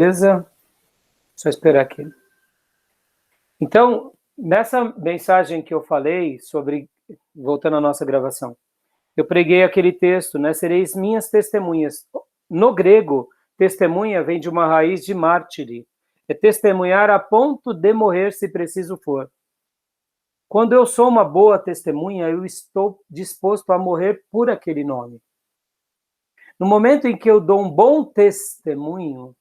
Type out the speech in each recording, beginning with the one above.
Beleza? Só esperar aqui. Então, nessa mensagem que eu falei sobre, voltando à nossa gravação, eu preguei aquele texto, né? Sereis minhas testemunhas. No grego, testemunha vem de uma raiz de mártire. É testemunhar a ponto de morrer se preciso for. Quando eu sou uma boa testemunha, eu estou disposto a morrer por aquele nome. No momento em que eu dou um bom testemunho,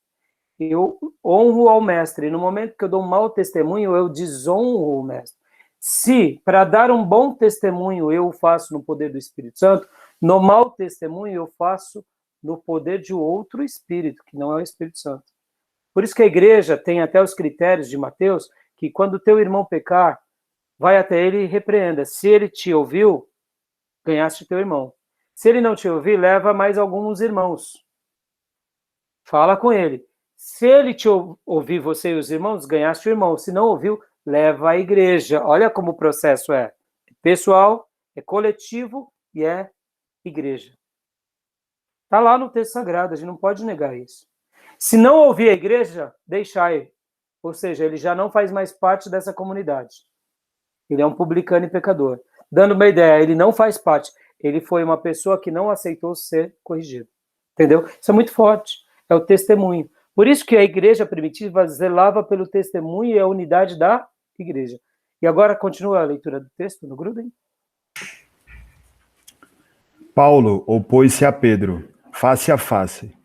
eu honro ao mestre. No momento que eu dou um mau testemunho, eu desonro o mestre. Se, para dar um bom testemunho, eu o faço no poder do Espírito Santo, no mau testemunho eu faço no poder de outro Espírito, que não é o Espírito Santo. Por isso que a igreja tem até os critérios de Mateus, que quando teu irmão pecar, vai até ele e repreenda. Se ele te ouviu, ganhaste teu irmão. Se ele não te ouvir, leva mais alguns irmãos. Fala com ele. Se ele te ouvir, você e os irmãos, ganhaste o irmão. Se não ouviu, leva à igreja. Olha como o processo é pessoal, é coletivo e é igreja. Está lá no texto sagrado, a gente não pode negar isso. Se não ouvir a igreja, deixai. Ou seja, ele já não faz mais parte dessa comunidade. Ele é um publicano e pecador. Dando uma ideia, ele não faz parte. Ele foi uma pessoa que não aceitou ser corrigido. Entendeu? Isso é muito forte. É o testemunho. Por isso que a igreja primitiva zelava pelo testemunho e a unidade da igreja. E agora continua a leitura do texto no Gruden. Paulo opôs-se a Pedro, face a face,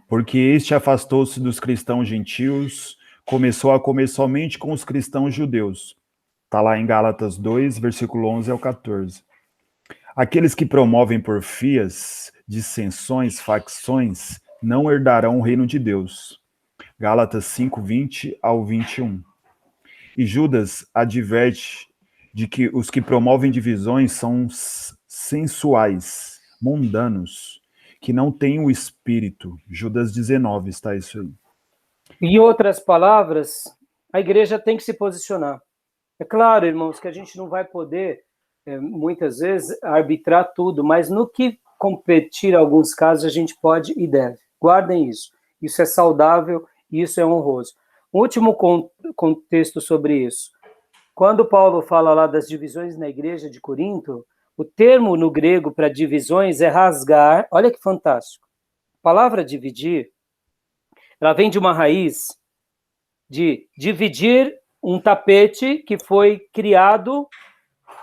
porque este afastou-se dos cristãos gentios, começou a comer somente com os cristãos judeus. Está lá em Gálatas 2, versículo 11 ao 14. Aqueles que promovem porfias, dissensões, facções, não herdarão o reino de Deus. Gálatas 5, 20 ao 21. E Judas adverte de que os que promovem divisões são sensuais, mundanos, que não têm o espírito. Judas 19, está isso aí. Em outras palavras, a igreja tem que se posicionar. É claro, irmãos, que a gente não vai poder, muitas vezes, arbitrar tudo, mas no que competir alguns casos, a gente pode e deve. Guardem isso. Isso é saudável e isso é honroso. Um último contexto sobre isso. Quando Paulo fala lá das divisões na igreja de Corinto, o termo no grego para divisões é rasgar. Olha que fantástico. A palavra dividir, ela vem de uma raiz de dividir um tapete que foi criado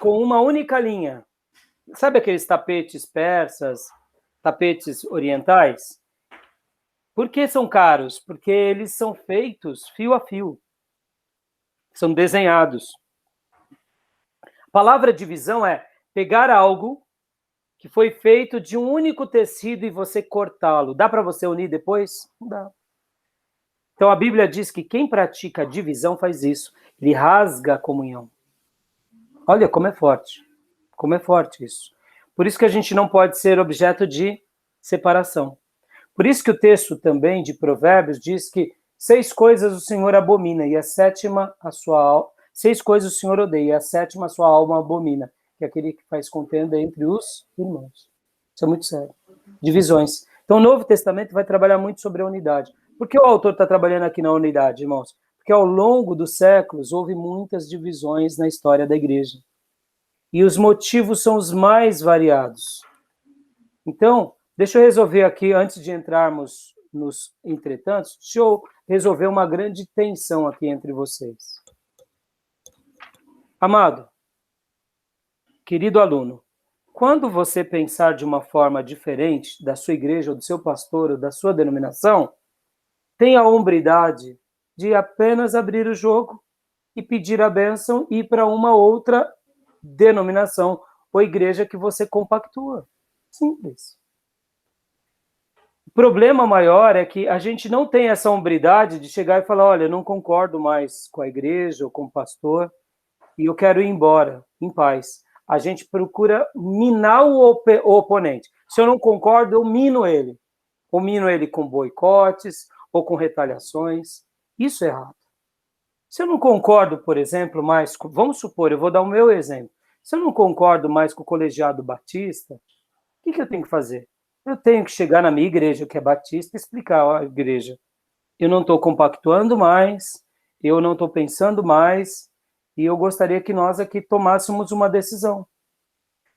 com uma única linha. Sabe aqueles tapetes persas, tapetes orientais? Por que são caros? Porque eles são feitos fio a fio. São desenhados. A palavra divisão é pegar algo que foi feito de um único tecido e você cortá-lo. Dá para você unir depois? Não dá. Então a Bíblia diz que quem pratica a divisão faz isso. Ele rasga a comunhão. Olha como é forte. Como é forte isso. Por isso que a gente não pode ser objeto de separação. Por isso que o texto também de Provérbios diz que 6 coisas o Senhor abomina e a sétima a sua alma. 6 coisas o Senhor odeia e a sétima a sua alma abomina, que é aquele que faz contenda entre os irmãos. Isso é muito sério. Divisões. Então o Novo Testamento vai trabalhar muito sobre a unidade. Por que o autor está trabalhando aqui na unidade, irmãos? Porque ao longo dos séculos houve muitas divisões na história da igreja. E os motivos são os mais variados. Então, deixa eu resolver aqui, antes de entrarmos nos entretantos, deixa eu resolver uma grande tensão aqui entre vocês. Amado, querido aluno, quando você pensar de uma forma diferente da sua igreja, ou do seu pastor, ou da sua denominação, tenha a hombridade de apenas abrir o jogo e pedir a bênção e ir para uma outra denominação ou igreja que você compactua. Simples. O problema maior é que a gente não tem essa hombridade de chegar e falar, olha, eu não concordo mais com a igreja ou com o pastor e eu quero ir embora, em paz. A gente procura minar o oponente. Se eu não concordo, eu mino ele. Ou mino ele com boicotes ou com retaliações. Isso é errado. Se eu não concordo, por exemplo, mais... Vamos supor, eu vou dar o meu exemplo. Se eu não concordo mais com o colegiado batista, o que eu tenho que fazer? Eu tenho que chegar na minha igreja, que é batista, e explicar, ó, igreja, eu não estou compactuando mais, eu não estou pensando mais, e eu gostaria que nós aqui tomássemos uma decisão.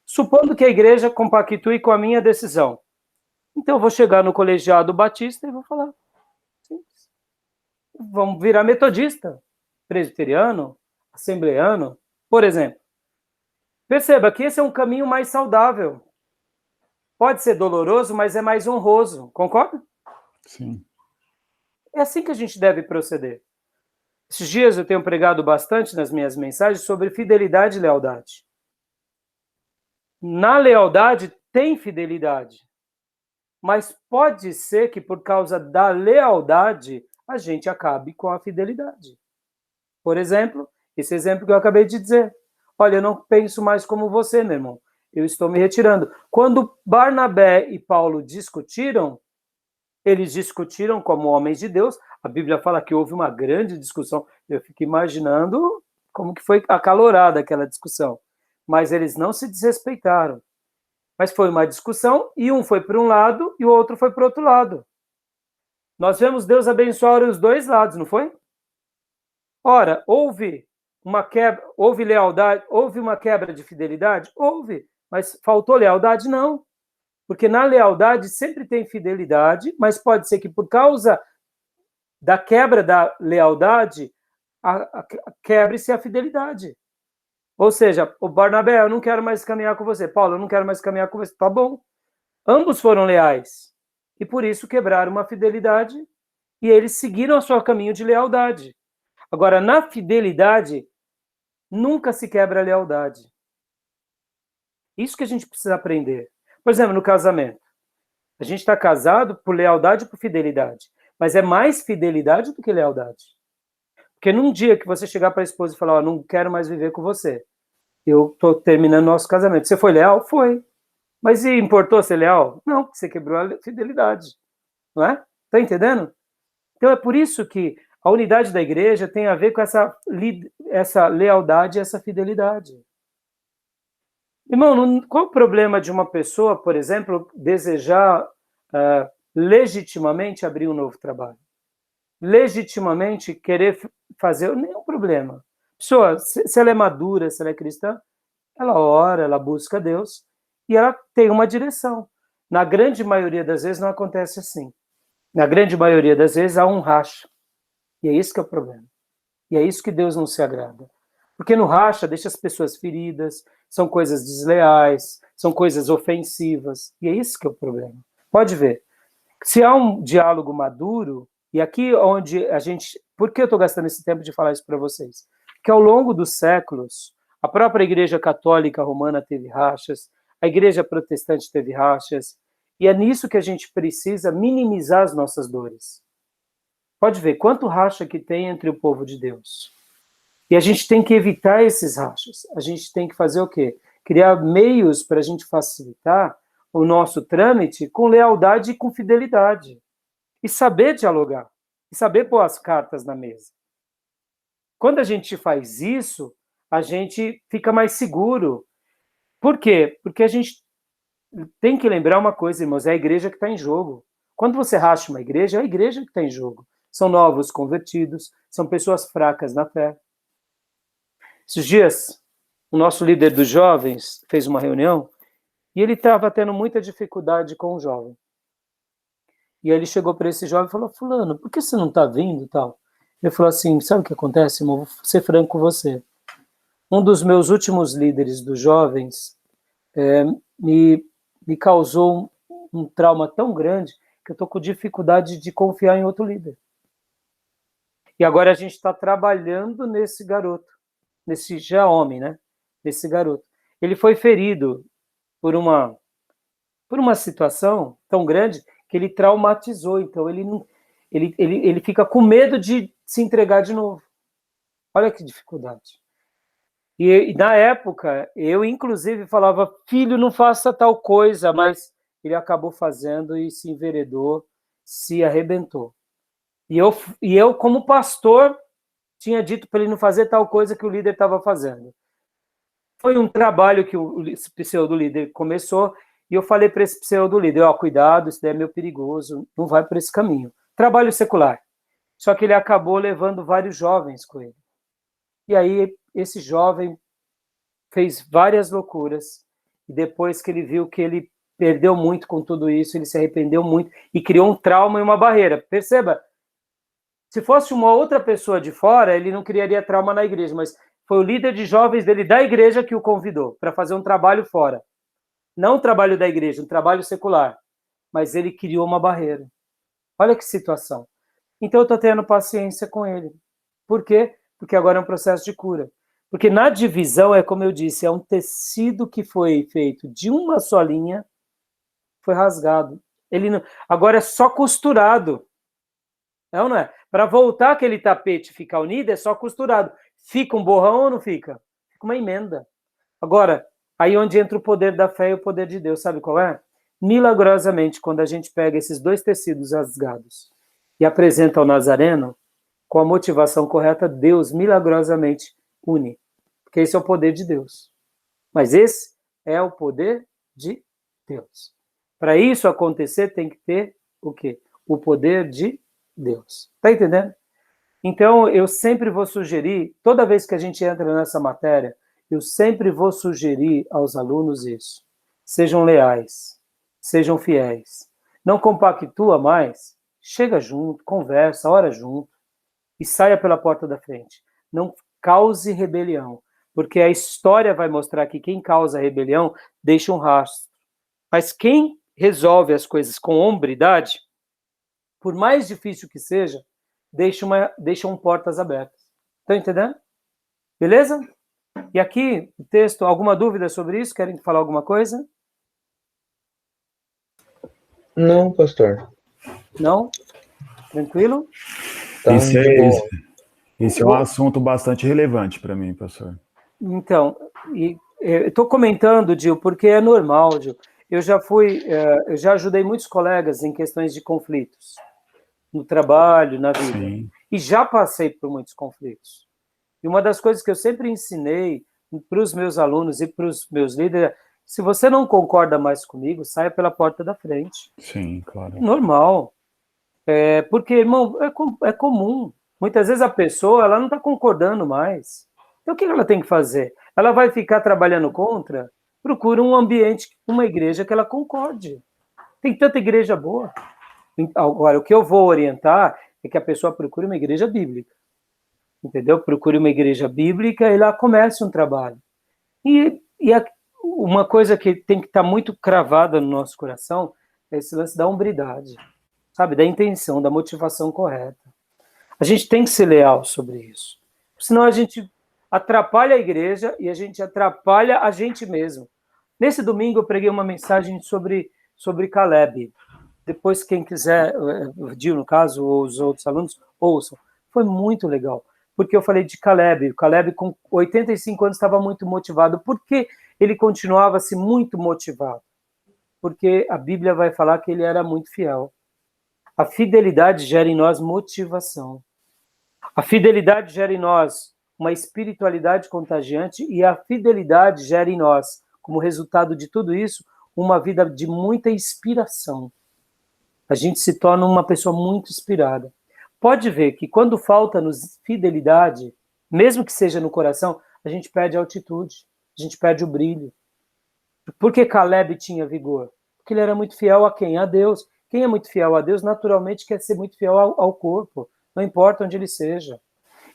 Supondo que a igreja compactue com a minha decisão, então eu vou chegar no colegiado batista e vou falar, simples. Vamos virar metodista, presbiteriano, assembleano, por exemplo. Perceba que esse é um caminho mais saudável. Pode ser doloroso, mas é mais honroso, concorda? Sim. É assim que a gente deve proceder. Esses dias eu tenho pregado bastante nas minhas mensagens sobre fidelidade e lealdade. Na lealdade tem fidelidade, mas pode ser que por causa da lealdade a gente acabe com a fidelidade. Por exemplo, esse exemplo que eu acabei de dizer. Olha, eu não penso mais como você, meu irmão. Eu estou me retirando. Quando Barnabé e Paulo discutiram, eles discutiram como homens de Deus. A Bíblia fala que houve uma grande discussão. Eu fico imaginando como que foi acalorada aquela discussão. Mas eles não se desrespeitaram. Mas foi uma discussão e um foi para um lado e o outro foi para o outro lado. Nós vemos Deus abençoar os dois lados, não foi? Ora, houve uma quebra, houve lealdade, houve uma quebra de fidelidade? Houve, mas faltou lealdade? Não. Porque na lealdade sempre tem fidelidade, mas pode ser que por causa da quebra da lealdade, quebre-se a fidelidade. Ou seja, o Barnabé, eu não quero mais caminhar com você. Paulo, eu não quero mais caminhar com você. Tá bom. Ambos foram leais. E por isso quebraram uma fidelidade e eles seguiram o seu caminho de lealdade. Agora, na fidelidade, nunca se quebra a lealdade. Isso que a gente precisa aprender. Por exemplo, no casamento. A gente está casado por lealdade e por fidelidade. Mas é mais fidelidade do que lealdade. Porque num dia que você chegar para a esposa e falar, não quero mais viver com você, eu estou terminando nosso casamento. Você foi leal? Foi. Mas e importou ser leal? Não, você quebrou a fidelidade. Não é? Está entendendo? Então é por isso que a unidade da igreja tem a ver com essa lealdade e essa fidelidade. Irmão, qual o problema de uma pessoa, por exemplo, desejar legitimamente abrir um novo trabalho? Legitimamente querer fazer, nenhum problema. Pessoa, se ela é madura, se ela é cristã, ela ora, ela busca Deus e ela tem uma direção. Na grande maioria das vezes não acontece assim. Na grande maioria das vezes há um racha. E é isso que é o problema. E é isso que Deus não se agrada. Porque no racha deixa as pessoas feridas, são coisas desleais, são coisas ofensivas. E é isso que é o problema. Pode ver. Se há um diálogo maduro, e aqui onde a gente... Por que eu estou gastando esse tempo de falar isso para vocês? Porque ao longo dos séculos, a própria Igreja Católica Romana teve rachas, a Igreja Protestante teve rachas, e é nisso que a gente precisa minimizar as nossas dores. Pode ver quanto racha que tem entre o povo de Deus. E a gente tem que evitar esses rachas. A gente tem que fazer o quê? Criar meios para a gente facilitar o nosso trâmite com lealdade e com fidelidade. E saber dialogar. E saber pôr as cartas na mesa. Quando a gente faz isso, a gente fica mais seguro. Por quê? Porque a gente tem que lembrar uma coisa, irmãos, é a igreja que está em jogo. Quando você racha uma igreja, é a igreja que está em jogo. São novos convertidos, são pessoas fracas na fé. Esses dias, o nosso líder dos jovens fez uma reunião e ele estava tendo muita dificuldade com o jovem. E aí ele chegou para esse jovem e falou, fulano, por que você não está vindo e tal? Ele falou assim, sabe o que acontece, irmão? Vou ser franco com você. Um dos meus últimos líderes dos jovens me causou um trauma tão grande que eu estou com dificuldade de confiar em outro líder. E agora a gente está trabalhando nesse garoto, nesse já homem, né? Nesse garoto. Ele foi ferido por uma situação tão grande que ele traumatizou. Então ele fica com medo de se entregar de novo. Olha que dificuldade. E na época, eu inclusive falava, filho, não faça tal coisa, mas ele acabou fazendo e se enveredou, se arrebentou. E eu, como pastor, tinha dito para ele não fazer tal coisa que o líder estava fazendo. Foi um trabalho que o pseudo-líder começou, e eu falei para esse pseudo-líder, cuidado, isso daí é meio perigoso, não vai por esse caminho. Trabalho secular. Só que ele acabou levando vários jovens com ele. E aí esse jovem fez várias loucuras, e depois que ele viu que ele perdeu muito com tudo isso, ele se arrependeu muito e criou um trauma e uma barreira. Perceba, se fosse uma outra pessoa de fora, ele não criaria trauma na igreja, mas foi o líder de jovens dele da igreja que o convidou para fazer um trabalho fora. Não um trabalho da igreja, um trabalho secular. Mas ele criou uma barreira. Olha que situação. Então eu estou tendo paciência com ele. Por quê? Porque agora é um processo de cura. Porque na divisão, é como eu disse, é um tecido que foi feito de uma só linha, foi rasgado. Ele não... Agora é só costurado. Não, não é? Para voltar aquele tapete e ficar unido, é só costurado. Fica um borrão ou não fica? Fica uma emenda. Agora, aí onde entra o poder da fé e o poder de Deus, sabe qual é? Milagrosamente, quando a gente pega esses dois tecidos rasgados e apresenta ao Nazareno, com a motivação correta, Deus milagrosamente une. Porque esse é o poder de Deus. Mas esse é o poder de Deus. Para isso acontecer, tem que ter o quê? O poder de Deus. Tá entendendo? Então, eu sempre vou sugerir, toda vez que a gente entra nessa matéria, eu sempre vou sugerir aos alunos isso. Sejam leais, sejam fiéis. Não compactua mais, chega junto, conversa, ora junto e saia pela porta da frente. Não cause rebelião, porque a história vai mostrar que quem causa rebelião deixa um rastro. Mas quem resolve as coisas com hombridade, por mais difícil que seja, deixam portas abertas. Estão entendendo? Beleza? E aqui, o texto, alguma dúvida sobre isso? Querem falar alguma coisa? Não, pastor. Não? Tranquilo? Tá Esse é um assunto bastante relevante para mim, pastor. Então, estou comentando, Gil, porque é normal, Gil. Eu já ajudei muitos colegas em questões de conflitos, no trabalho, na vida. Sim. E já passei por muitos conflitos. E uma das coisas que eu sempre ensinei para os meus alunos e para os meus líderes é: se você não concorda mais comigo, saia pela porta da frente. Sim, claro. Normal. Porque, irmão, é comum. Muitas vezes a pessoa ela não está concordando mais. Então o que ela tem que fazer? Ela vai ficar trabalhando contra? Procura um ambiente, uma igreja que ela concorde. Tem tanta igreja boa. Agora, o que eu vou orientar é que a pessoa procure uma igreja bíblica. Entendeu? Procure uma igreja bíblica e lá comece um trabalho. Uma coisa que tem que estar muito cravada no nosso coração é esse lance da hombridade, sabe? Da intenção, da motivação correta. A gente tem que ser leal sobre isso. Senão a gente atrapalha a igreja e a gente atrapalha a gente mesmo. Nesse domingo eu preguei uma mensagem sobre Caleb. Depois, quem quiser, o Gil, no caso, ou os outros alunos, ouçam. Foi muito legal. Porque eu falei de Caleb. O Caleb, com 85 anos, estava muito motivado. Por que ele continuava-se muito motivado? Porque a Bíblia vai falar que ele era muito fiel. A fidelidade gera em nós motivação. A fidelidade gera em nós uma espiritualidade contagiante e a fidelidade gera em nós, como resultado de tudo isso, uma vida de muita inspiração. A gente se torna uma pessoa muito inspirada. Pode ver que quando falta-nos fidelidade, mesmo que seja no coração, a gente perde a altitude, a gente perde o brilho. Por que Caleb tinha vigor? Porque ele era muito fiel a quem? A Deus. Quem é muito fiel a Deus, naturalmente quer ser muito fiel ao corpo, não importa onde ele seja.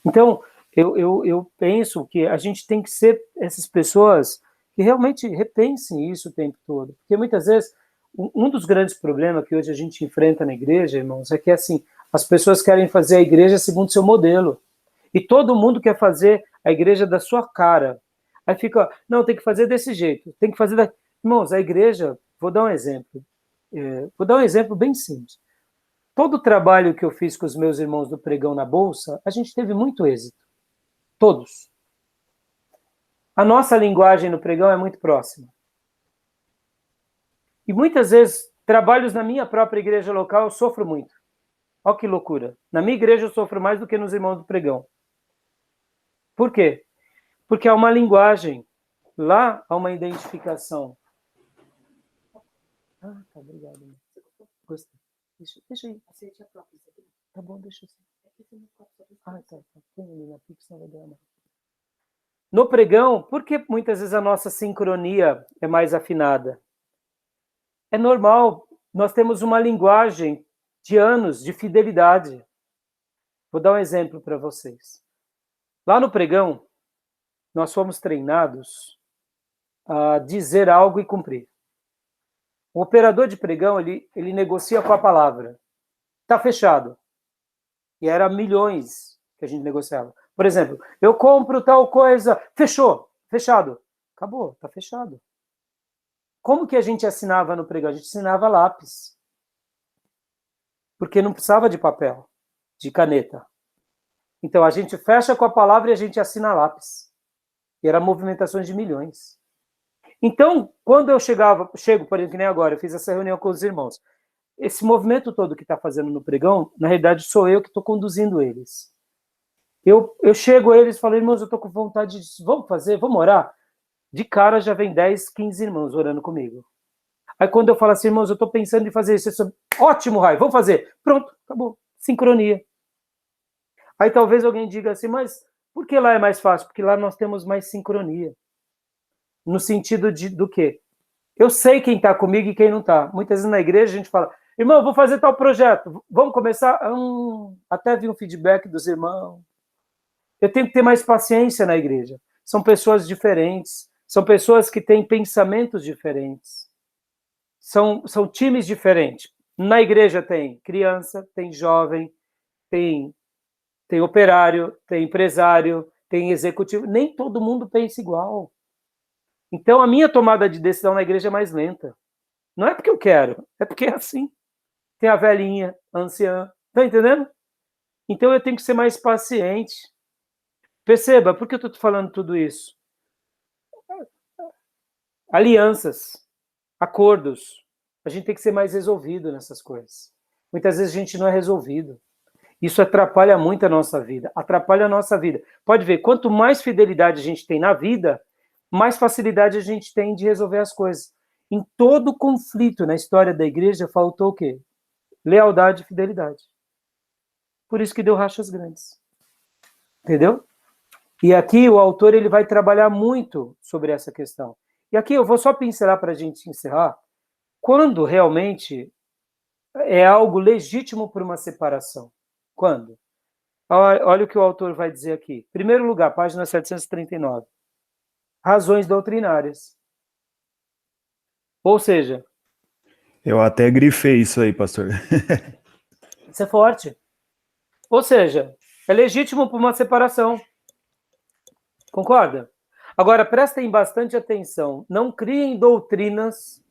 Então, eu penso que a gente tem que ser essas pessoas que realmente repensem isso o tempo todo. Porque muitas vezes, um dos grandes problemas que hoje a gente enfrenta na igreja, irmãos, é que assim, as pessoas querem fazer a igreja segundo seu modelo. E todo mundo quer fazer a igreja da sua cara. Aí fica, não, tem que fazer desse jeito, tem que fazer da... Irmãos, a igreja, vou dar um exemplo. Vou dar um exemplo bem simples. Todo o trabalho que eu fiz com os meus irmãos do Pregão na Bolsa, a gente teve muito êxito. Todos. A nossa linguagem no Pregão é muito próxima. E muitas vezes, trabalhos na minha própria igreja local, eu sofro muito. Olha que loucura. Na minha igreja eu sofro mais do que nos irmãos do Pregão. Por quê? Porque há uma linguagem. Lá há uma identificação. Ah, tá, obrigado. Gostei. Deixa aí. Aceite a própria. Tá bom, deixa assim. Ah, tá. Tem ali na Pix, não vai dar, não. No pregão, por que muitas vezes a nossa sincronia é mais afinada? É normal, nós temos uma linguagem de anos de fidelidade. Vou dar um exemplo para vocês. Lá no pregão, nós fomos treinados a dizer algo e cumprir. O operador de pregão, ele negocia com a palavra. Está fechado. E era milhões que a gente negociava. Por exemplo, eu compro tal coisa, fechou, fechado. Acabou, está fechado. Como que a gente assinava no pregão? A gente assinava lápis. Porque não precisava de papel, de caneta. Então, a gente fecha com a palavra e a gente assina lápis. E eram movimentações de milhões. Então, quando eu chego, por exemplo, que nem agora, eu fiz essa reunião com os irmãos. Esse movimento todo que está fazendo no pregão, na realidade, sou eu que estou conduzindo eles. Eu chego a eles e falo, irmãos, eu estou com vontade de... Vamos fazer? Vamos orar? De cara já vem 10, 15 irmãos orando comigo. Aí quando eu falo assim, irmãos, eu estou pensando em fazer isso. Ótimo, Rai, vamos fazer. Pronto, acabou. Sincronia. Aí talvez alguém diga assim, mas por que lá é mais fácil? Porque lá nós temos mais sincronia. No sentido do quê? Eu sei quem está comigo e quem não está. Muitas vezes na igreja a gente fala, irmão, eu vou fazer tal projeto. Vamos começar? Até vi um feedback dos irmãos. Eu tenho que ter mais paciência na igreja. São pessoas diferentes. São pessoas que têm pensamentos diferentes. São times diferentes. Na igreja tem criança, tem jovem, tem operário, tem empresário, tem executivo. Nem todo mundo pensa igual. Então, a minha tomada de decisão na igreja é mais lenta. Não é porque eu quero, é porque é assim. Tem a velhinha, a anciã. Tá entendendo? Então, eu tenho que ser mais paciente. Perceba, por que eu estou falando tudo isso? Alianças, acordos. A gente tem que ser mais resolvido nessas coisas. Muitas vezes a gente não é resolvido. Isso atrapalha muito a nossa vida. Atrapalha a nossa vida. Pode ver, quanto mais fidelidade a gente tem na vida, mais facilidade a gente tem de resolver as coisas. Em todo conflito na história da igreja, faltou o quê? Lealdade e fidelidade. Por isso que deu rachas grandes. Entendeu? E aqui o autor ele vai trabalhar muito sobre essa questão. E aqui eu vou só pincelar para a gente encerrar. Quando realmente é algo legítimo por uma separação? Quando? Olha o que o autor vai dizer aqui. Primeiro lugar, página 739. Razões doutrinárias. Ou seja... Eu até grifei isso aí, pastor. Isso é forte. Ou seja, é legítimo por uma separação. Concorda? Agora, prestem bastante atenção. Não criem doutrinas...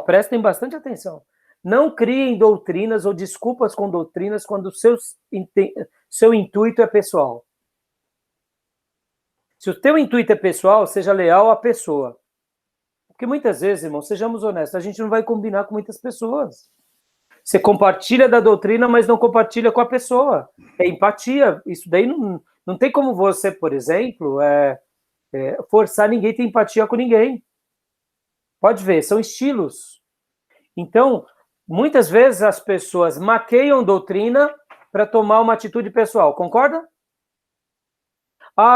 prestem bastante atenção. Não criem doutrinas ou desculpas com doutrinas quando o seu intuito é pessoal. Se o teu intuito é pessoal, seja leal à pessoa. Porque muitas vezes, irmão, sejamos honestos, a gente não vai combinar com muitas pessoas. Você compartilha da doutrina, mas não compartilha com a pessoa. É empatia. Isso daí não tem como você, por exemplo, forçar ninguém a ter empatia com ninguém. Pode ver, são estilos. Então, muitas vezes as pessoas maqueiam doutrina para tomar uma atitude pessoal. Concorda?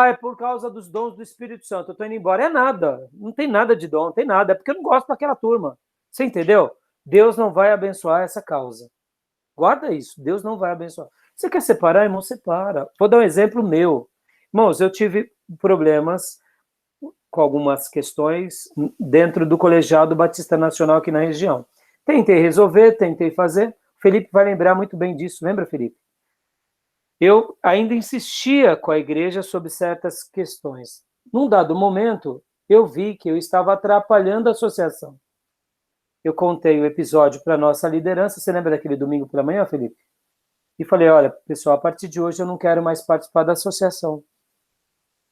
É por causa dos dons do Espírito Santo, eu estou indo embora. É nada, não tem nada de dom, não tem nada, é porque eu não gosto daquela turma. Você entendeu? Deus não vai abençoar essa causa. Guarda isso, Deus não vai abençoar. Você quer separar, irmão? Separa. Vou dar um exemplo meu. Irmãos, eu tive problemas com algumas questões dentro do Colegiado Batista Nacional aqui na região. Tentei resolver, tentei fazer. O Felipe vai lembrar muito bem disso. Lembra, Felipe? Eu ainda insistia com a igreja sobre certas questões. Num dado momento, eu vi que eu estava atrapalhando a associação. Eu contei o episódio para a nossa liderança. Você lembra daquele domingo pela manhã, Felipe? E falei, olha, pessoal, a partir de hoje eu não quero mais participar da associação.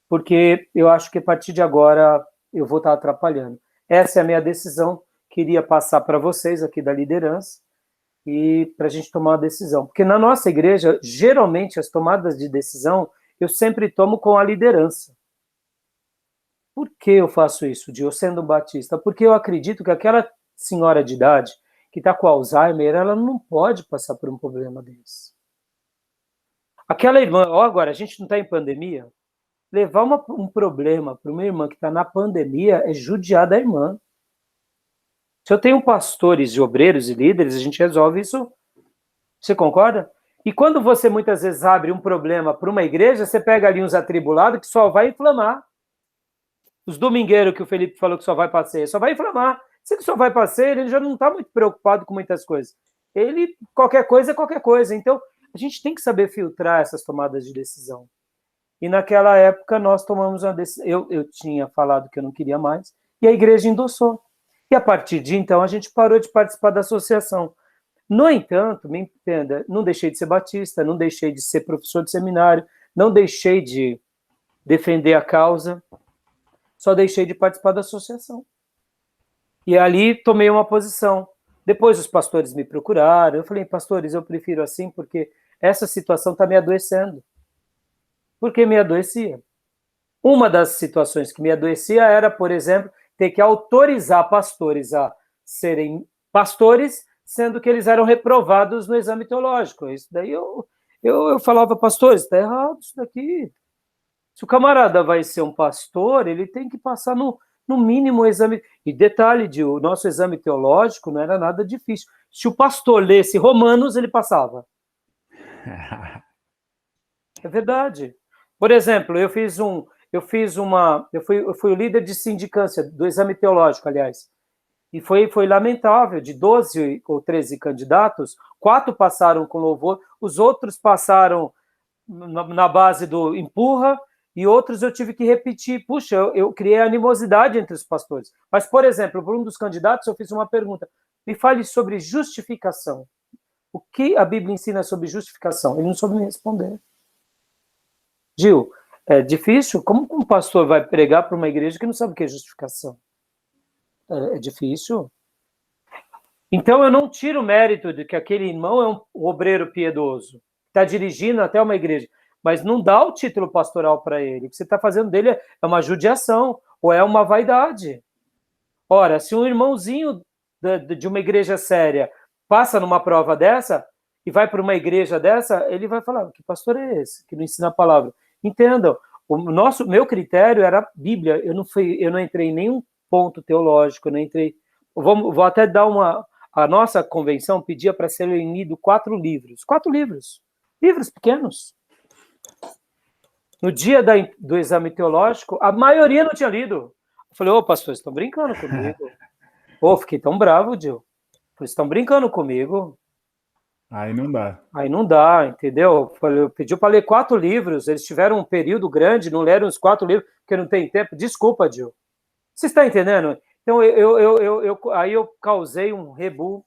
Porque eu acho que a partir de agora eu vou estar atrapalhando. Essa é a minha decisão. Queria passar para vocês aqui da liderança e para a gente tomar uma decisão. Porque na nossa igreja, geralmente, as tomadas de decisão, eu sempre tomo com a liderança. Por que eu faço isso, eu sendo um batista? Porque eu acredito que aquela senhora de idade que está com Alzheimer, ela não pode passar por um problema desse. Aquela irmã, ó, agora, a gente não está em pandemia, levar um problema para uma irmã que está na pandemia é judiar da irmã. Se eu tenho pastores e obreiros e líderes, a gente resolve isso. Você concorda? E quando você muitas vezes abre um problema para uma igreja, você pega ali uns atribulados que só vai inflamar. Os domingueiros que o Felipe falou que só vai passeio, só vai inflamar. Se ele só vai passeio, ele já não está muito preocupado com muitas coisas. Ele, qualquer coisa é qualquer coisa. Então, a gente tem que saber filtrar essas tomadas de decisão. E naquela época nós tomamos uma decisão. Eu tinha falado que eu não queria mais, e a igreja endossou. E a partir de então a gente parou de participar da associação. No entanto, me entenda, não deixei de ser batista, não deixei de ser professor de seminário, não deixei de defender a causa, só deixei de participar da associação. E ali tomei uma posição. Depois os pastores me procuraram, eu falei, pastores, eu prefiro assim porque essa situação está me adoecendo. Porque me adoecia. Uma das situações que me adoecia era, por exemplo, ter que autorizar pastores a serem pastores, sendo que eles eram reprovados no exame teológico. Isso daí eu falava, pastores, está errado isso daqui. Se o camarada vai ser um pastor, ele tem que passar no mínimo o exame. E detalhe, o nosso exame teológico não era nada difícil. Se o pastor lesse Romanos, ele passava. É verdade. Por exemplo, eu fui o líder de sindicância do exame teológico, aliás. E foi lamentável, de 12 ou 13 candidatos, 4 passaram com louvor, os outros passaram na base do empurra, e outros eu tive que repetir. Puxa, eu criei animosidade entre os pastores. Mas, por exemplo, por um dos candidatos eu fiz uma pergunta. Me fale sobre justificação. O que a Bíblia ensina sobre justificação? Ele não soube me responder. Gil, é difícil? Como um pastor vai pregar para uma igreja que não sabe o que é justificação? É difícil. Então eu não tiro o mérito de que aquele irmão é um obreiro piedoso, está dirigindo até uma igreja, mas não dá o título pastoral para ele. O que você está fazendo dele é uma judiação, ou é uma vaidade. Ora, se um irmãozinho de uma igreja séria passa numa prova dessa e vai para uma igreja dessa, ele vai falar, que pastor é esse? Que não ensina a palavra. Entendam, meu critério era a Bíblia, eu não entrei em nenhum ponto teológico, eu não entrei... Vou até dar uma... A nossa convenção pedia para serem lidos 4 livros. 4 livros. Livros pequenos. No dia do exame teológico, a maioria não tinha lido. Eu falei, ô, pastor, vocês estão brincando comigo? Fiquei tão bravo, Gil. Vocês estão brincando comigo? Aí não dá. Aí não dá, entendeu? Pediu para ler 4 livros, eles tiveram um período grande, não leram os 4 livros, porque não tem tempo. Desculpa, Gil. Você está entendendo? Então, aí eu causei um rebu,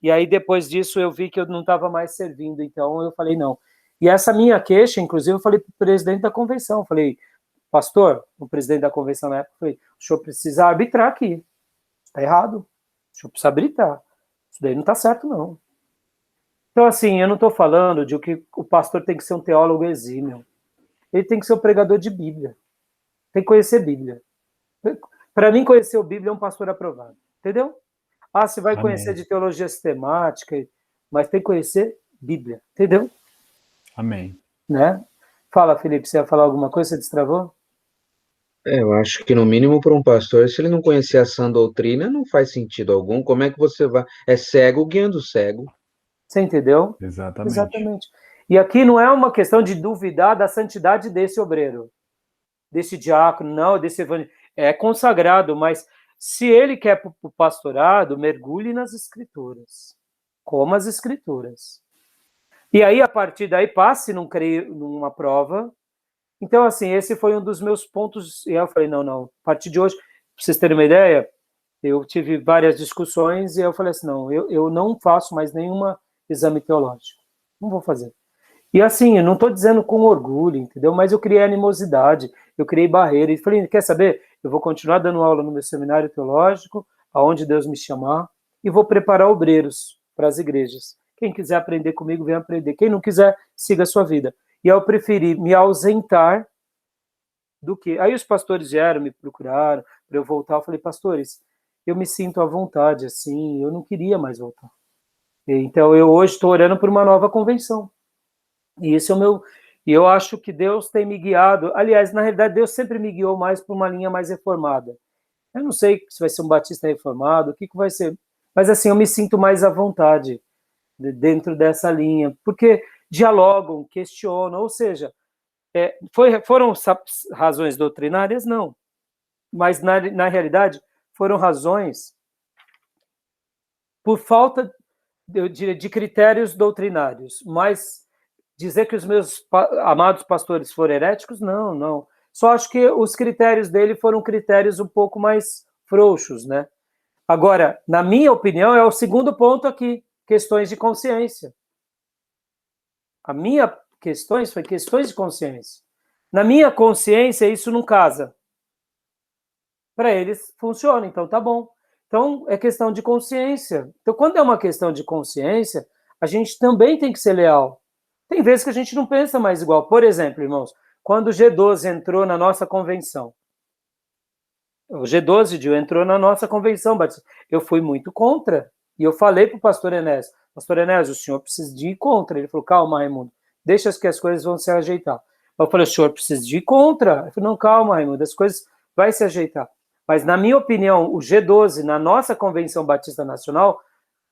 e aí depois disso eu vi que eu não estava mais servindo, então eu falei, não. E essa minha queixa, inclusive, eu falei para o presidente da convenção, falei, pastor, o presidente da convenção na época, falei, o senhor precisa arbitrar aqui, está errado, o senhor precisa arbitrar, isso daí não está certo, não. Então, assim, eu não estou falando de que o pastor tem que ser um teólogo exímio, ele tem que ser um pregador de Bíblia, tem que conhecer Bíblia. Para mim, conhecer a Bíblia é um pastor aprovado. Entendeu? Você vai conhecer de teologia sistemática, mas tem que conhecer Bíblia. Entendeu? Amém. Né? Fala, Felipe, você ia falar alguma coisa? Você destravou? Eu acho que no mínimo para um pastor, se ele não conhecer a sã doutrina, não faz sentido algum. Como é que você vai? É cego guiando cego. Você entendeu? Exatamente. Exatamente. E aqui não é uma questão de duvidar da santidade desse obreiro, desse diácono, não, desse evangelho. É consagrado, mas se ele quer para o pastorado, mergulhe nas escrituras. Coma as escrituras. E aí, a partir daí, passe numa prova. Então, assim, esse foi um dos meus pontos. E eu falei, não, a partir de hoje, para vocês terem uma ideia, eu tive várias discussões e eu falei assim, não, eu não faço mais nenhum exame teológico. Não vou fazer. E assim, eu não estou dizendo com orgulho, entendeu? Mas eu criei animosidade, eu criei barreira. E falei, quer saber? Eu vou continuar dando aula no meu seminário teológico, aonde Deus me chamar, e vou preparar obreiros para as igrejas. Quem quiser aprender comigo, vem aprender. Quem não quiser, siga a sua vida. E eu preferi me ausentar do que... Aí os pastores vieram, me procuraram para eu voltar. Eu falei, pastores, eu me sinto à vontade, assim, eu não queria mais voltar. Então, eu hoje estou orando por uma nova convenção. E esse é o meu... E eu acho que Deus tem me guiado. Aliás, na realidade, Deus sempre me guiou mais para uma linha mais reformada. Eu não sei se vai ser um batista reformado, o que vai ser. Mas assim, eu me sinto mais à vontade dentro dessa linha, porque dialogam, questionam, ou seja, foram razões doutrinárias? Não. Mas, na realidade, foram razões por falta, eu diria, de critérios doutrinários. Mas dizer que os meus amados pastores foram heréticos? Não, não. Só acho que os critérios dele foram critérios um pouco mais frouxos, né? Agora, na minha opinião, é o segundo ponto aqui, questões de consciência. A minha questões foi questões de consciência. Na minha consciência, isso não casa. Para eles funciona, então tá bom. Então é questão de consciência. Então, quando é uma questão de consciência, a gente também tem que ser leal. Tem vezes que a gente não pensa mais igual. Por exemplo, irmãos, quando o G12 entrou na nossa convenção, o G12 entrou na nossa convenção, Batista, eu fui muito contra. E eu falei para o pastor Enésio, o senhor precisa de ir contra. Ele falou, calma, Raimundo, deixa que as coisas vão se ajeitar. Eu falei, o senhor precisa de ir contra. Ele falou, não, calma, Raimundo, as coisas vão se ajeitar. Mas, na minha opinião, o G12, na nossa Convenção Batista Nacional,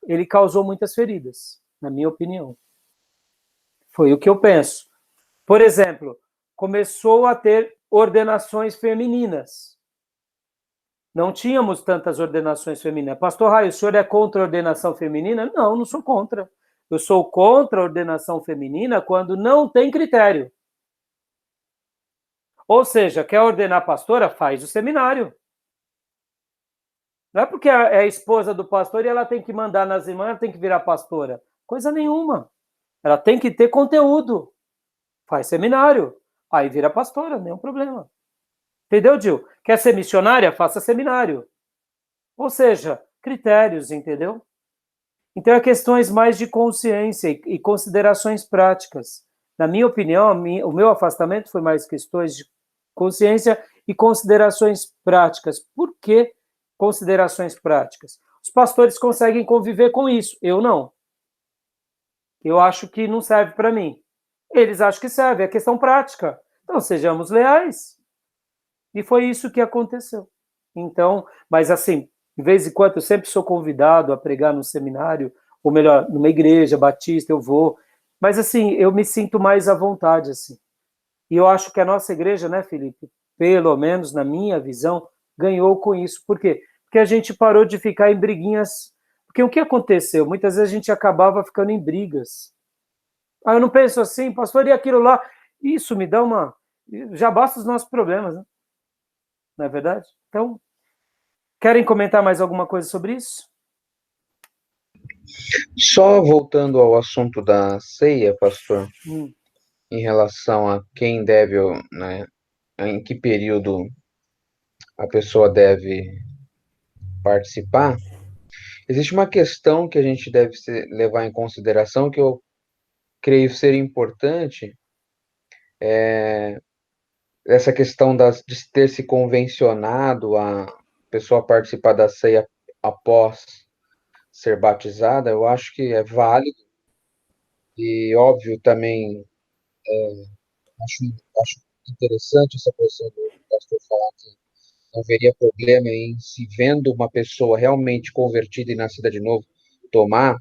ele causou muitas feridas, na minha opinião. Foi o que eu penso. Por exemplo, começou a ter ordenações femininas. Não tínhamos tantas ordenações femininas. Pastor Raio, o senhor é contra a ordenação feminina? Não, não sou contra. Eu sou contra a ordenação feminina quando não tem critério. Ou seja, quer ordenar pastora? Faz o seminário. Não é porque é a esposa do pastor e ela tem que mandar nas irmãs, ela tem que virar pastora. Coisa nenhuma. Ela tem que ter conteúdo. Faz seminário. Aí vira pastora, nenhum problema. Entendeu, Gil? Quer ser missionária? Faça seminário. Ou seja, critérios, entendeu? Então, é questões mais de consciência e considerações práticas. Na minha opinião, o meu afastamento foi mais questões de consciência e considerações práticas. Por que considerações práticas? Os pastores conseguem conviver com isso, eu não. Eu acho que não serve para mim. Eles acham que serve, é questão prática. Então, sejamos leais. E foi isso que aconteceu. Então, mas assim, de vez em quando eu sempre sou convidado a pregar num seminário, ou melhor, numa igreja batista, eu vou. Mas assim, eu me sinto mais à vontade, assim. E eu acho que a nossa igreja, né, Felipe, pelo menos na minha visão, ganhou com isso. Por quê? Porque a gente parou de ficar em briguinhas. Porque o que aconteceu? Muitas vezes a gente acabava ficando em brigas. Ah, eu não penso assim, pastor, e aquilo lá? Isso me dá uma... Já basta os nossos problemas, né? Não é verdade? Então, querem comentar mais alguma coisa sobre isso? Só voltando ao assunto da ceia, pastor, em relação a quem deve, né, em que período a pessoa deve participar, existe uma questão que a gente deve levar em consideração, que eu creio ser importante, essa questão de ter se convencionado a pessoa participar da ceia após ser batizada. Eu acho que é válido e, óbvio, também acho interessante essa posição do pastor falar que não haveria problema em, se vendo uma pessoa realmente convertida e nascida de novo, tomar,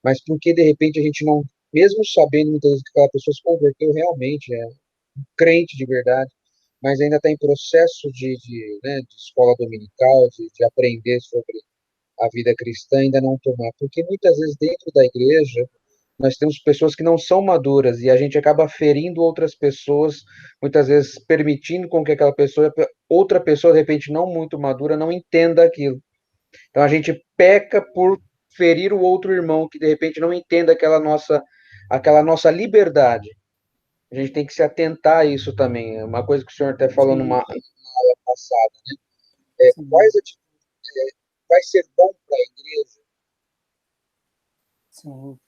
mas porque de repente a gente não, mesmo sabendo muitas vezes que aquela pessoa se converteu realmente, é um crente de verdade, mas ainda está em processo né, de escola dominical, de aprender sobre a vida cristã, ainda não tomar, porque muitas vezes dentro da igreja nós temos pessoas que não são maduras e a gente acaba ferindo outras pessoas, muitas vezes permitindo com que aquela pessoa, outra pessoa, de repente não muito madura, não entenda aquilo. Então a gente peca por ferir o outro irmão que de repente não entenda aquela nossa liberdade. A gente tem que se atentar a isso também. É uma coisa que o senhor até falou numa aula passada, né? Quais atitudes vai ser bom para a igreja? Sim.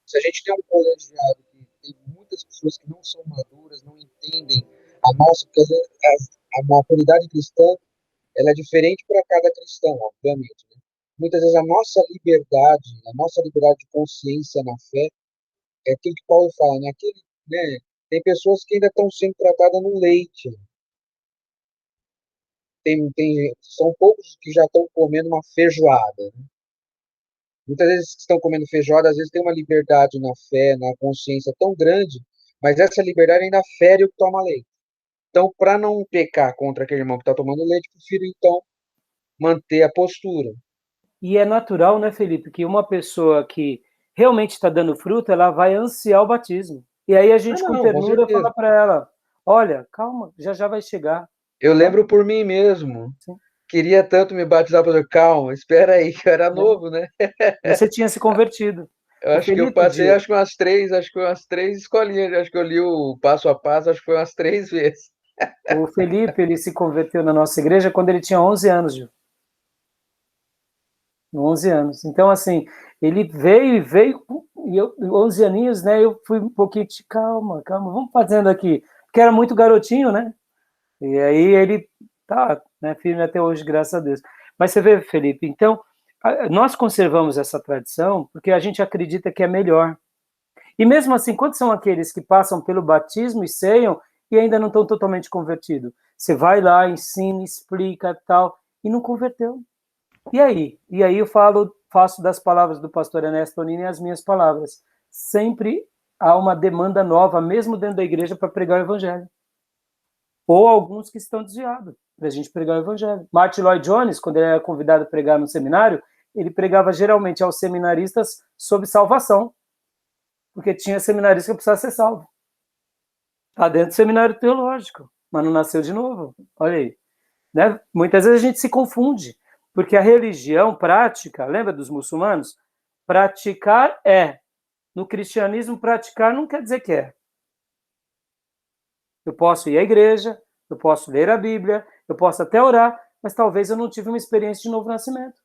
Se a gente tem um colegiado que tem muitas pessoas que não são maduras, não entendem a nossa, porque a maturidade cristã, ela é diferente para cada cristão, obviamente, né? Muitas vezes a nossa liberdade de consciência na fé, é aquilo que Paulo fala, né? Aquele, né, Tem pessoas que ainda estão sendo tratadas no leite. São poucos que já estão comendo uma feijoada. Muitas vezes que estão comendo feijoada, às vezes tem uma liberdade na fé, na consciência tão grande, mas essa liberdade ainda fere o que toma leite. Então, para não pecar contra aquele irmão que está tomando leite, prefiro então manter a postura. E é natural, né, Felipe, que uma pessoa que realmente está dando fruto, ela vai ansiar o batismo. E aí a gente, com Não, com ternura, certeza. fala para ela: olha, calma, já vai chegar. Eu Né? lembro por mim mesmo. Sim. Queria tanto me batizar, para calma, espera aí, que eu era É. novo, né? Você tinha se convertido. Eu O acho que eu Felipe, passei, acho que umas três escolinhas, acho que eu li o passo a passo, acho que foi umas 3 vezes. o Felipe, ele se converteu na nossa igreja quando ele tinha 11 anos, Gil. 11 anos. Então, assim, ele veio, e eu, 11 aninhos, né, eu fui um pouquinho de calma, vamos fazendo aqui, porque era muito garotinho, né, e aí ele tá, né, firme até hoje, graças a Deus. Mas você vê, Felipe, então, nós conservamos essa tradição porque a gente acredita que é melhor. E mesmo assim, quantos são aqueles que passam pelo batismo e ceiam e ainda não estão totalmente convertidos? Você vai lá, ensina, explica, tal, e não converteu. E aí? E aí eu faço das palavras do pastor Ernesto Tonini as minhas palavras. Sempre há uma demanda nova, mesmo dentro da igreja, para pregar o evangelho. Ou alguns que estão desviados, para a gente pregar o evangelho. Martin Lloyd Jones, quando ele era convidado a pregar no seminário, ele pregava geralmente aos seminaristas sobre salvação, porque tinha seminarista que precisava ser salvo. Está dentro do seminário teológico, mas não nasceu de novo. Olha aí. Né? Muitas vezes a gente se confunde, porque a religião prática, lembra dos muçulmanos? Praticar é. No cristianismo, praticar não quer dizer que é. Eu posso ir à igreja, eu posso ler a Bíblia, eu posso até orar, mas talvez eu não tive uma experiência de novo nascimento.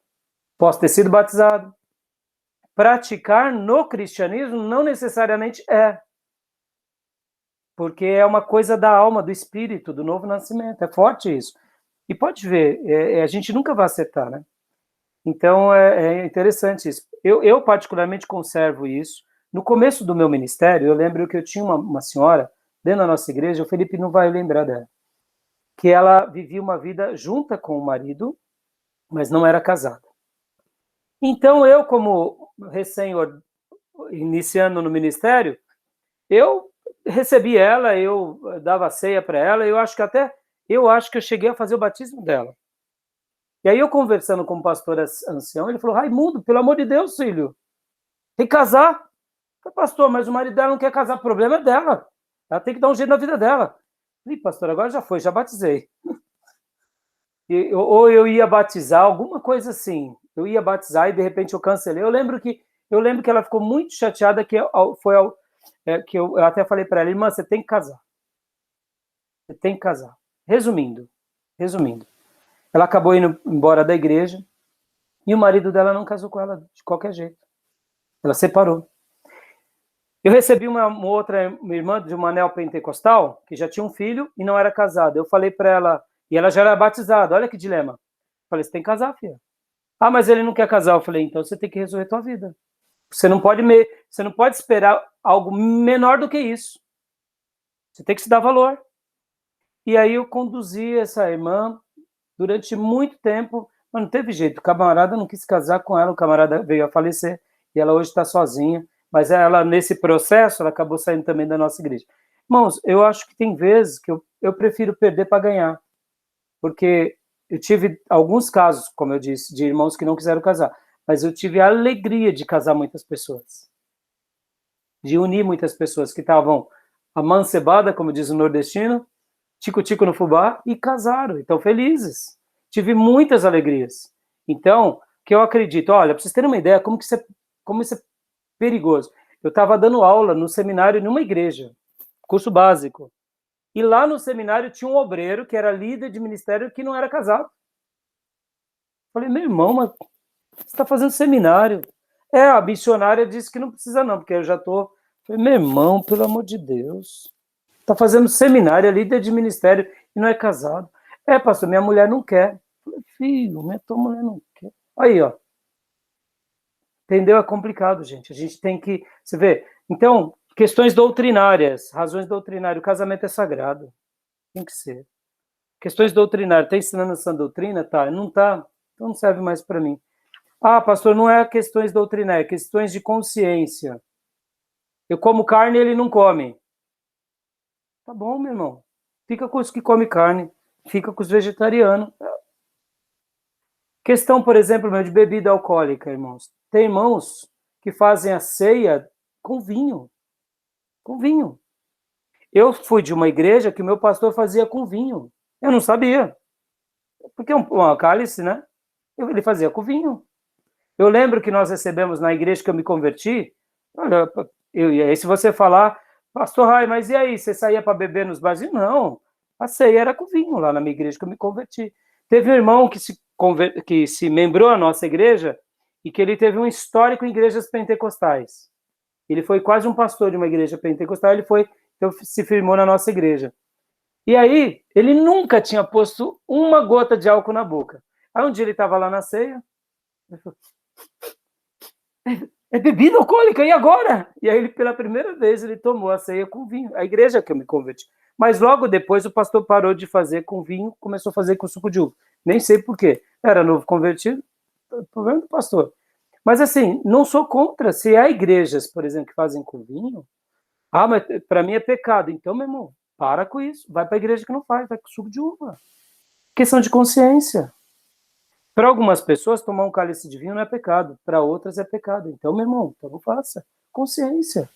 Posso ter sido batizado. Praticar no cristianismo não necessariamente é. Porque é uma coisa da alma, do espírito, do novo nascimento. É forte isso. E pode ver, a gente nunca vai acertar, né? Então, é interessante isso. Eu, particularmente, conservo isso. No começo do meu ministério, eu lembro que eu tinha uma senhora, dentro da nossa igreja, o Felipe não vai lembrar dela, que ela vivia uma vida junta com o marido, mas não era casada. Então, eu, como iniciando no ministério, eu recebi ela, eu dava ceia para ela, eu acho que eu cheguei a fazer o batismo dela. E aí eu conversando com o pastor ancião, ele falou: Raimundo, pelo amor de Deus, filho, tem que casar. Eu falei: pastor, mas o marido dela não quer casar, o problema é dela. Ela tem que dar um jeito na vida dela. Eu falei: pastor, agora já foi, já batizei. Ou eu ia batizar, alguma coisa assim. Eu ia batizar e de repente eu cancelei. Eu lembro que ela ficou muito chateada que eu até falei para ela: irmã, você tem que casar. Você tem que casar. Resumindo, ela acabou indo embora da igreja e o marido dela não casou com ela de qualquer jeito. Ela separou. Eu recebi uma outra irmã de uma neopentecostal que já tinha um filho e não era casada. Eu falei para ela, e ela já era batizada, olha que dilema. Eu falei: você tem que casar, filha. Ah, mas ele não quer casar. Eu falei: então você tem que resolver a tua vida. Você não pode esperar algo menor do que isso. Você tem que se dar valor. E aí eu conduzi essa irmã durante muito tempo, mas não teve jeito. O camarada não quis casar com ela, o camarada veio a falecer e ela hoje está sozinha. Mas ela, nesse processo, ela acabou saindo também da nossa igreja. Irmãos, eu acho que tem vezes que eu prefiro perder para ganhar. Porque eu tive alguns casos, como eu disse, de irmãos que não quiseram casar. Mas eu tive a alegria de casar muitas pessoas. De unir muitas pessoas que estavam amancebadas, como diz o nordestino, tico-tico no fubá, e casaram, e estão felizes. Tive muitas alegrias. Então, que eu acredito, olha, para vocês terem uma ideia como isso é perigoso. Eu estava dando aula no seminário numa igreja, curso básico. E lá no seminário tinha um obreiro que era líder de ministério que não era casado. Falei: meu irmão, mas você está fazendo seminário? A missionária disse que não precisa não, porque eu já estou... Falei: meu irmão, pelo amor de Deus. Está fazendo seminário, é líder de ministério e não é casado. Pastor, minha mulher não quer. Falei: filho, tua mulher não quer. Aí, ó. Entendeu? É complicado, gente. A gente tem que... Você vê? Então, Questões doutrinárias, razões doutrinárias. O casamento é sagrado. Tem que ser. Questões doutrinárias. Está ensinando essa doutrina? Tá. Não está? Então não serve mais para mim. Ah, pastor, não é questões doutrinárias, é questões de consciência. Eu como carne, ele não come. Tá bom, meu irmão. Fica com os que comem carne. Fica com os vegetarianos. Questão, por exemplo, de bebida alcoólica, irmãos. Tem irmãos que fazem a ceia com vinho. Com vinho. Eu fui de uma igreja que o meu pastor fazia com vinho. Eu não sabia. Porque uma cálice, né? Ele fazia com vinho. Eu lembro que nós recebemos na igreja que eu me converti. Olha, e aí se você falar, pastor Rai, mas e aí? Você saía para beber nos barzinhos? Não. A ceia era com vinho lá na minha igreja que eu me converti. Teve um irmão que se membrou à nossa igreja e que ele teve um histórico em igrejas pentecostais. Ele foi quase um pastor de uma igreja pentecostal, então se firmou na nossa igreja. E aí, ele nunca tinha posto uma gota de álcool na boca. Aí um dia ele estava lá na ceia, ele falou, é bebida alcoólica, e agora? E aí, pela primeira vez, ele tomou a ceia com vinho. A igreja que eu me converti. Mas logo depois o pastor parou de fazer com vinho, começou a fazer com suco de uva. Nem sei por quê. Era novo convertido, problema do pastor. Mas assim, não sou contra. Se há igrejas, por exemplo, que fazem com vinho, mas para mim é pecado. Então, meu irmão, para com isso. Vai para a igreja que não faz, vai com suco de uva. Questão de consciência. Para algumas pessoas, tomar um cálice de vinho não é pecado. Para outras é pecado. Então, meu irmão, então não faça. Consciência.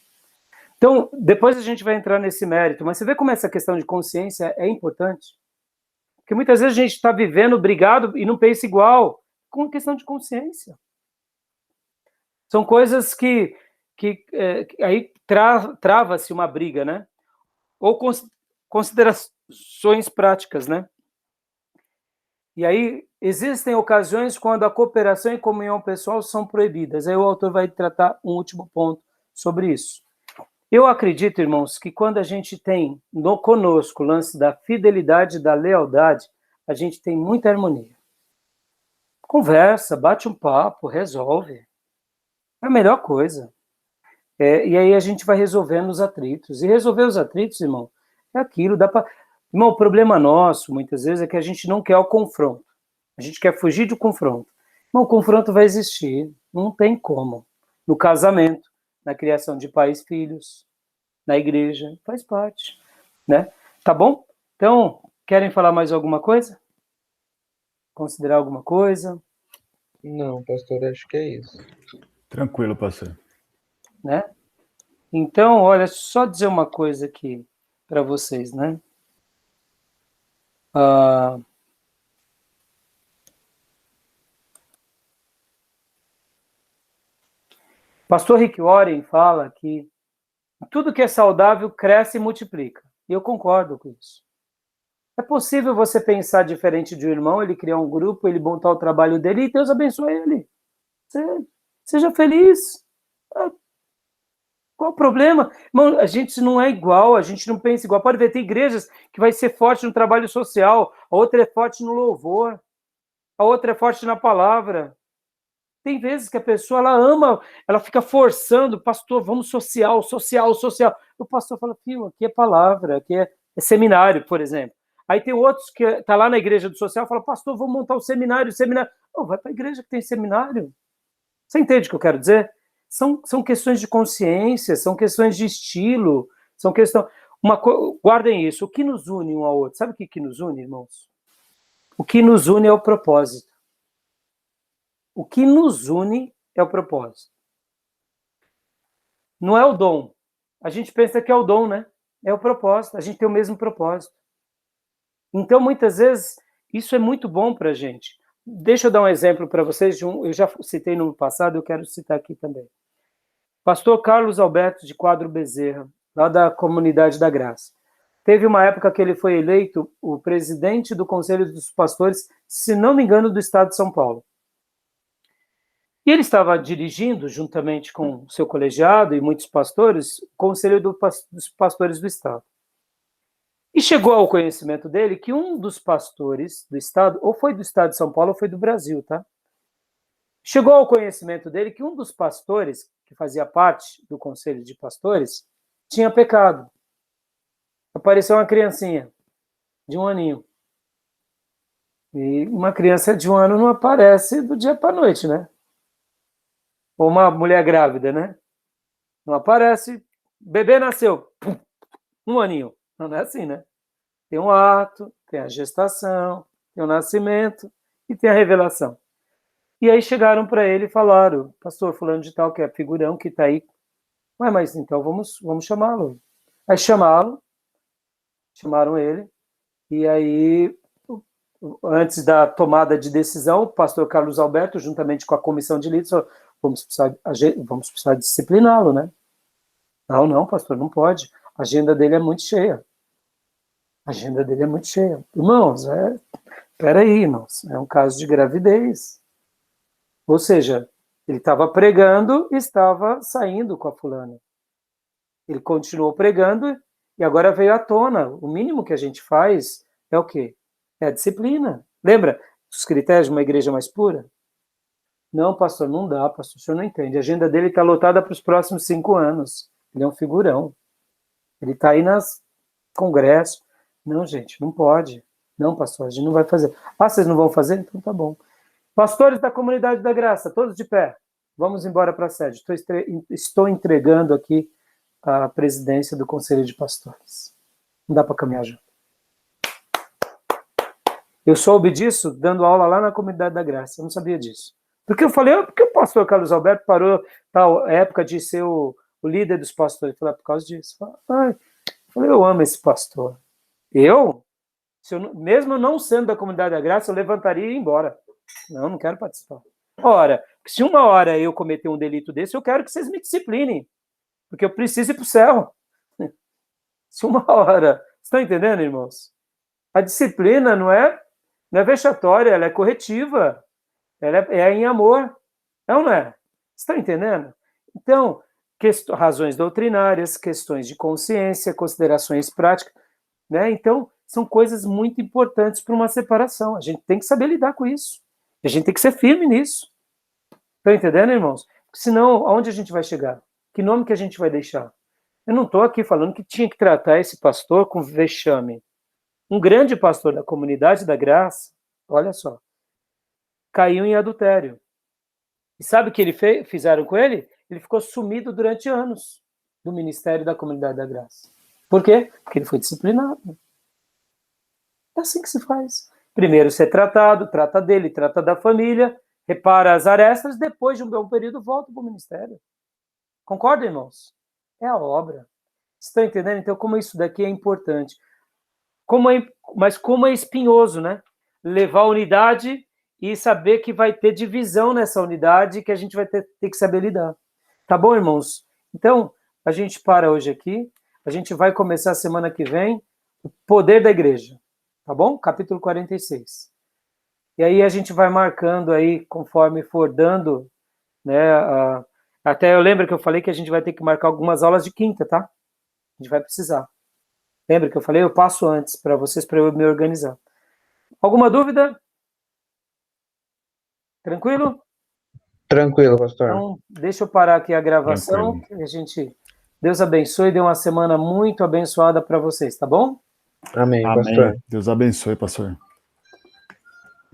Então, depois a gente vai entrar nesse mérito. Mas você vê como essa questão de consciência é importante? Porque muitas vezes a gente está vivendo brigado e não pensa igual. Com questão de consciência. São coisas que aí trava-se uma briga, né? Ou considerações práticas, né? E aí existem ocasiões quando a cooperação e comunhão pessoal são proibidas. Aí o autor vai tratar um último ponto sobre isso. Eu acredito, irmãos, que quando a gente tem conosco o lance da fidelidade e da lealdade, a gente tem muita harmonia. Conversa, bate um papo, resolve. É a melhor coisa. E aí a gente vai resolvendo os atritos. E resolver os atritos, irmão, é aquilo. Irmão, o problema nosso, muitas vezes, é que a gente não quer o confronto. A gente quer fugir do confronto. Irmão, o confronto vai existir. Não tem como. No casamento, na criação de pais e filhos, na igreja, faz parte. Né? Tá bom? Então, querem falar mais alguma coisa? Considerar alguma coisa? Não, pastor, acho que é isso. Tranquilo, pastor. Né? Então, olha, só dizer uma coisa aqui para vocês, né? Pastor Rick Warren fala que tudo que é saudável cresce e multiplica. E eu concordo com isso. É possível você pensar diferente de um irmão, ele criar um grupo, ele montar o trabalho dele e Deus abençoe ele. Seja feliz. Qual o problema? Irmão, a gente não é igual, a gente não pensa igual. Pode ver, tem igrejas que vai ser forte no trabalho social, a outra é forte no louvor, a outra é forte na palavra. Tem vezes que a pessoa, ela ama, ela fica forçando, pastor, vamos social. O pastor fala, filho, aqui é palavra, aqui é seminário, por exemplo. Aí tem outros que tá lá na igreja do social, fala, pastor, vamos montar um seminário. Vai para a igreja que tem seminário. Você entende o que eu quero dizer? São questões de consciência, são questões de estilo, são questões... Guardem isso, o que nos une um ao outro? Sabe o que nos une, irmãos? O que nos une é o propósito. O que nos une é o propósito. Não é o dom. A gente pensa que é o dom, né? É o propósito. A gente tem o mesmo propósito. Então, muitas vezes, isso é muito bom para a gente. Deixa eu dar um exemplo para vocês. Eu já citei no passado, eu quero citar aqui também. Pastor Carlos Alberto de Quadro Bezerra, lá da Comunidade da Graça. Teve uma época que ele foi eleito o presidente do Conselho dos Pastores, se não me engano, do estado de São Paulo. E ele estava dirigindo, juntamente com seu colegiado e muitos pastores, o Conselho dos Pastores do Estado. E chegou ao conhecimento dele que um dos pastores do Estado, ou foi do Estado de São Paulo, ou foi do Brasil, tá? Chegou ao conhecimento dele que um dos pastores, que fazia parte do Conselho de Pastores, tinha pecado. Apareceu uma criancinha de 1 aninho. E uma criança de 1 ano não aparece do dia para a noite, né? Ou uma mulher grávida, né? Não aparece, bebê nasceu, pum, 1 aninho. Não é assim, né? Tem um ato, tem a gestação, tem o nascimento e tem a revelação. E aí chegaram para ele e falaram, pastor fulano de tal, que é figurão, que está aí. Ué, mas então vamos chamá-lo. Aí chamaram ele, e aí, antes da tomada de decisão, o pastor Carlos Alberto, juntamente com a comissão de líderes, falou, vamos precisar discipliná-lo, né? Não, pastor, não pode. A agenda dele é muito cheia. Irmãos, peraí, irmãos, é um caso de gravidez. Ou seja, ele estava pregando e estava saindo com a fulana. Ele continuou pregando e agora veio à tona. O mínimo que a gente faz é o quê? É a disciplina. Lembra dos critérios de uma igreja mais pura? Não, pastor, não dá, pastor, o senhor não entende. A agenda dele está lotada para os próximos 5 anos. Ele é um figurão. Ele está aí nas congressos. Não, gente, não pode. Não, pastor, a gente não vai fazer. Ah, vocês não vão fazer? Então tá bom. Pastores da Comunidade da Graça, todos de pé. Vamos embora para a sede. Estou entregando aqui a presidência do Conselho de Pastores. Não dá para caminhar junto. Eu soube disso dando aula lá na Comunidade da Graça. Eu não sabia disso. Porque eu falei, porque o pastor Carlos Alberto parou tal época de ser o líder dos pastores. Eu falei, por causa disso. Eu amo esse pastor. Mesmo não sendo da Comunidade da Graça, eu levantaria e ia embora. Não quero participar. Ora, se uma hora eu cometer um delito desse, eu quero que vocês me disciplinem. Porque eu preciso ir para o céu. Se uma hora... Vocês estão entendendo, irmãos? A disciplina não é vexatória, ela é corretiva. Ela é em amor. É ou não é? Vocês estão entendendo? Então, razões doutrinárias, questões de consciência, considerações práticas, né? Então, são coisas muito importantes para uma separação. A gente tem que saber lidar com isso. A gente tem que ser firme nisso. Estão entendendo, irmãos? Porque senão, aonde a gente vai chegar? Que nome que a gente vai deixar? Eu não estou aqui falando que tinha que tratar esse pastor com vexame. Um grande pastor da Comunidade da Graça, olha só, caiu em adultério. E sabe o que fizeram com ele? Ele ficou sumido durante anos do ministério da Comunidade da Graça. Por quê? Porque ele foi disciplinado. É assim que se faz. Primeiro ser tratado, trata dele, trata da família, repara as arestas, depois de um bom período volta para o ministério. Concorda, irmãos? É a obra. Estão entendendo? Então, como isso daqui é importante. Mas como é espinhoso, né? Levar a unidade e saber que vai ter divisão nessa unidade que a gente vai ter que saber lidar. Tá bom, irmãos? Então, a gente para hoje aqui. A gente vai começar semana que vem o poder da igreja. Tá bom? Capítulo 46. E aí a gente vai marcando aí, conforme for dando, né? Até eu lembro que eu falei que a gente vai ter que marcar algumas aulas de quinta, tá? A gente vai precisar. Lembra que eu falei? Eu passo antes para vocês, para eu me organizar. Alguma dúvida? Tranquilo? Tranquilo, pastor. Então, deixa eu parar aqui a gravação. Que Deus abençoe e dê uma semana muito abençoada para vocês, tá bom? Amém, Amém. pastor. Deus abençoe, pastor.